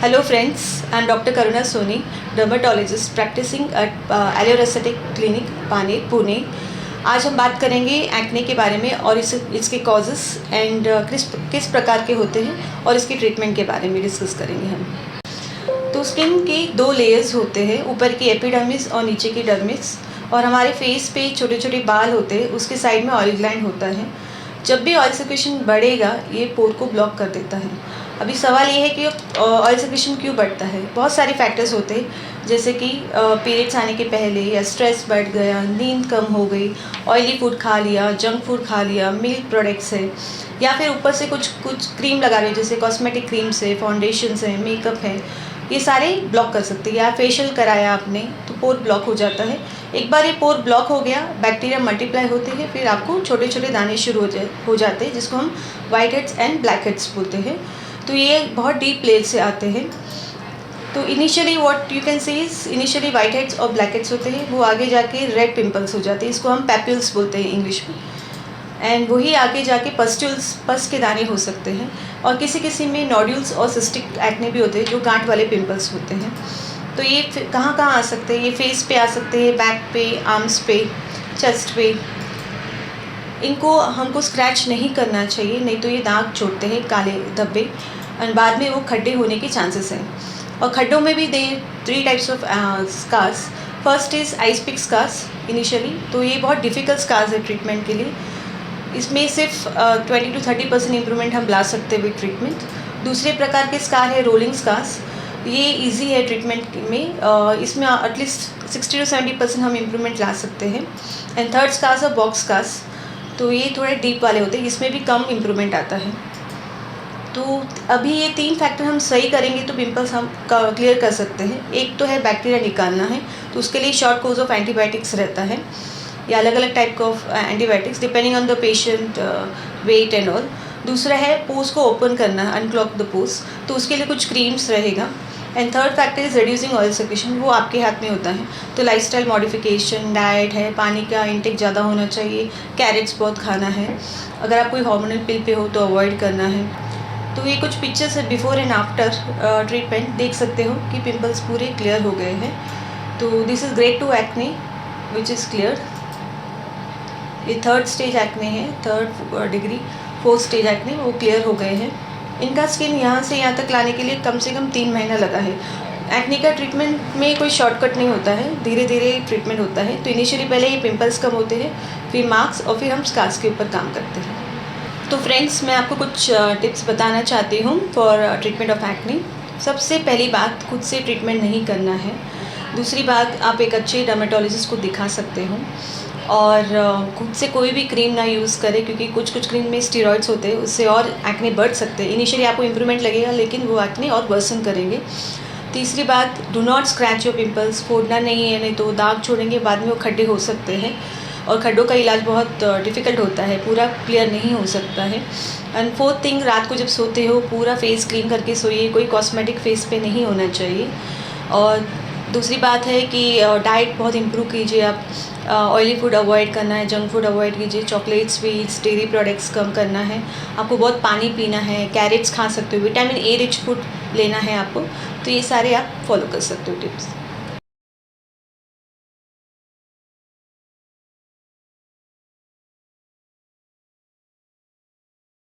Hello friends, I am Dr. Karuna Soni, dermatologist practicing at Allure Aesthetic Clinic, पाने पुणे। आज हम बात करेंगे एक्ने के बारे में और इसके कॉजेस एंड किस प्रकार के होते हैं और इसकी ट्रीटमेंट के बारे में डिस्कस करेंगे हम। तो स्किन के दो लेयर्स होते हैं, ऊपर की एपिडर्मिस और नीचे की डर्मिस। और हमारे फेस पे छोटे छोटे बाल होते हैं, उसके साइड में ऑयल ग्लैंड होता है। जब भी ऑयल सिक्रेशन बढ़ेगा ये पोर को ब्लॉक कर देता है। अभी सवाल ये है कि ऑयल सिक्रेशन क्यों बढ़ता है। बहुत सारे फैक्टर्स होते हैं, जैसे कि पीरियड्स आने के पहले या स्ट्रेस बढ़ गया, नींद कम हो गई, ऑयली फूड खा लिया, जंक फूड खा लिया, मिल्क प्रोडक्ट्स है, या फिर ऊपर से कुछ क्रीम लगा रहे हो, जैसे कॉस्मेटिक क्रीम्स है, फाउंडेशंस है, मेकअप है, ये सारे ब्लॉक कर सकते हैं। या फेशियल कराया आपने तो पोर ब्लॉक हो जाता है। एक बार ये पोर ब्लॉक हो गया, बैक्टीरिया मल्टीप्लाई होते हैं, फिर आपको छोटे छोटे दाने शुरू हो जाते हैं, जिसको हम white heads and black heads बोलते हैं। तो ये बहुत डीप लेयर से आते हैं। तो initially what you can see is initially white heads और ब्लैक हेड्स होते हैं, वो आगे जाके रेड पिंपल्स हो जाते हैं, इसको हम पैप्यूल्स बोलते हैं इंग्लिश में। एंड वही आगे जाके पस के दाने हो सकते हैं। और किसी किसी में नोड्यूल्स और सिस्टिक एक्ने भी होते हैं, जो गांठ वाले पिंपल्स होते हैं। तो ये कहाँ कहाँ आ सकते हैं, ये फेस पे आ सकते हैं, बैक पे, आर्म्स पे, चेस्ट पे। इनको हमको स्क्रैच नहीं करना चाहिए, नहीं तो ये दाग छोड़ते हैं, काले धब्बे, और बाद में वो खड्डे होने के चांसेस हैं। और खड्डों में भी 3 types of scars. First is ice pick scars initially, तो ये बहुत डिफ़िकल्ट स्कार्स है ट्रीटमेंट के लिए। इसमें सिर्फ 20 to 30% इम्प्रूवमेंट हम ला सकते हैं विद ट्रीटमेंट। दूसरे प्रकार के स्कार है रोलिंग स्कार्स, ये इजी है ट्रीटमेंट में, इसमें एटलीस्ट 60 to 70% हम इम्प्रूवमेंट ला सकते हैं। एंड थर्ड स्कार्स और बॉक्स स्कार्स, तो ये थोड़े डीप वाले होते हैं, इसमें भी कम इम्प्रूवमेंट आता है। तो अभी ये 3 फैक्टर हम सही करेंगे तो पिंपल्स हम क्लियर कर सकते हैं। एक तो है बैक्टीरिया निकालना है, तो उसके लिए शॉर्ट कोर्स ऑफ एंटीबायोटिक्स रहता है, या अलग अलग type of antibiotics depending on the patient weight and all. दूसरा है पोर्स को ओपन करना, अनक्लॉग द पोर्स, तो उसके लिए कुछ क्रीम्स रहेगा। And third factor is reducing oil secretion, वो आपके हाथ में होता है। तो लाइफस्टाइल मॉडिफिकेशन, डाइट है, पानी का इंटेक ज़्यादा होना चाहिए, कैरेट्स बहुत खाना है, अगर आप कोई हार्मोनल पिल पे हो तो अवॉइड करना है। तो ये कुछ पिक्चर्स है बिफोर एंड आफ्टर ट्रीटमेंट, देख सकते हो कि पिंपल्स पूरे क्लियर हो गए हैं। तो this is grade 2 acne which is clear. ये 3rd स्टेज एक्ने है, 3rd degree, 4th stage acne वो क्लियर हो गए हैं। इनका स्किन यहाँ से यहाँ तक लाने के लिए कम से कम 3 महीना लगा है। एक्ने का ट्रीटमेंट में कोई शॉर्टकट नहीं होता है, धीरे धीरे ट्रीटमेंट होता है। तो इनिशियली पहले ये पिंपल्स कम होते हैं, फिर मार्क्स, और फिर हम स्कार्स के ऊपर काम करते हैं। तो फ्रेंड्स, मैं आपको कुछ टिप्स बताना चाहती हूँ फॉर ट्रीटमेंट ऑफ एक्ने। सबसे पहली बात, खुद से ट्रीटमेंट नहीं करना है। दूसरी बात, आप एक अच्छे डर्मेटोलॉजिस्ट को दिखा सकते हो, और खुद से कोई भी क्रीम ना यूज़ करें, क्योंकि कुछ क्रीम में स्टेरॉइड्स होते हैं, उससे और एक्ने बढ़ सकते हैं। इनिशियली आपको इम्प्रूवमेंट लगेगा, लेकिन वो एक्ने और वर्सन करेंगे। तीसरी बात, do not scratch your pimples, फोड़ना नहीं है, नहीं तो दाग छोड़ेंगे, बाद में वो खड्डे हो सकते हैं, और खड्डों का इलाज बहुत डिफ़िकल्ट होता है, पूरा क्लियर नहीं हो सकता है। एंड फोर्थ थिंग, रात को जब सोते हो पूरा फेस क्लीन करके सोइए, कोई कॉस्मेटिक फेस पे नहीं होना चाहिए। और दूसरी बात है कि डाइट बहुत इम्प्रूव कीजिए आप, ऑयली फूड अवॉइड करना है, जंक फूड अवॉइड कीजिए, चॉकलेट, स्वीट्स, डेयरी प्रोडक्ट्स कम करना है, आपको बहुत पानी पीना है, कैरेट्स खा सकते हो, विटामिन ए रिच फूड लेना है आपको। तो ये सारे आप फॉलो कर सकते हो टिप्स।